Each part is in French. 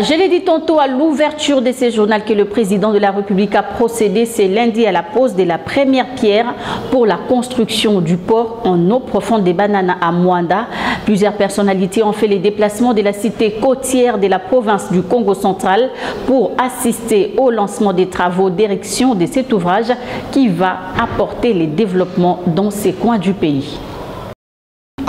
Je l'ai dit tantôt à l'ouverture de ce journal que le président de la République a procédé ce lundi à la pose de la première pierre pour la construction du port en eau profonde des Bananas à Mwanda. Plusieurs personnalités ont fait les déplacements de la cité côtière de la province du Congo central pour assister au lancement des travaux d'érection de cet ouvrage qui va apporter les développements dans ces coins du pays.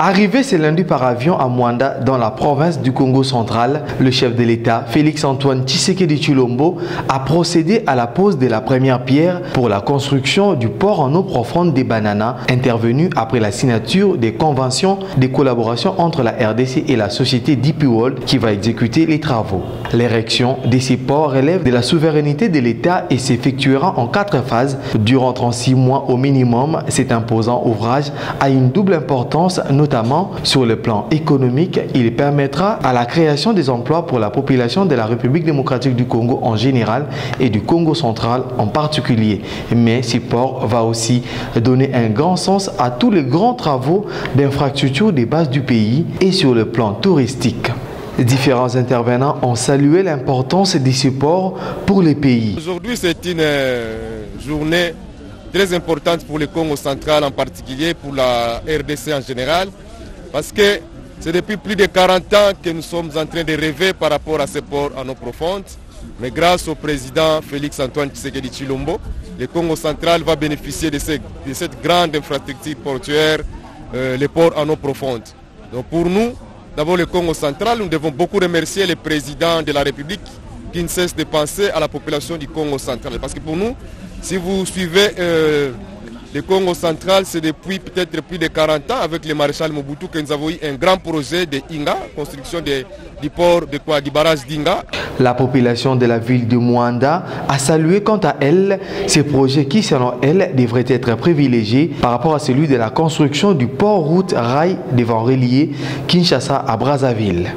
Arrivé ce lundi par avion à Mwanda, dans la province du Congo central, le chef de l'État, Félix-Antoine Tshisekedi Tshilombo, a procédé à la pose de la première pierre pour la construction du port en eau profonde des Bananas, intervenu après la signature des conventions de collaboration entre la RDC et la société DP World qui va exécuter les travaux. L'érection de ces ports relève de la souveraineté de l'État et s'effectuera en 4 phases durant 36 mois au minimum. Cet imposant ouvrage a une double importance, notamment sur le plan économique. Il permettra à la création des emplois pour la population de la République démocratique du Congo en général et du Congo central en particulier. Mais ce port va aussi donner un grand sens à tous les grands travaux d'infrastructure des bases du pays et sur le plan touristique. Différents intervenants ont salué l'importance de ce port pour les pays. Aujourd'hui, c'est une journée très importante pour le Congo central en particulier, pour la RDC en général, parce que c'est depuis plus de 40 ans que nous sommes en train de rêver par rapport à ce port en eau profonde. Mais grâce au président Félix-Antoine Tshisekedi Tshilombo, le Congo central va bénéficier de cette grande infrastructure portuaire, le port en eau profonde. Donc pour nous, d'abord le Congo central, nous devons beaucoup remercier le président de la République qui ne cesse de penser à la population du Congo central. Parce que pour nous, si vous suivez le Congo central, c'est depuis peut-être plus de 40 ans avec le maréchal Mobutu que nous avons eu un grand projet de Inga, construction du port du barrage d'Inga. La population de la ville de Mwanda a salué quant à elle ces projets qui, selon elle, devraient être privilégiés par rapport à celui de la construction du port route rail devant relier Kinshasa à Brazzaville.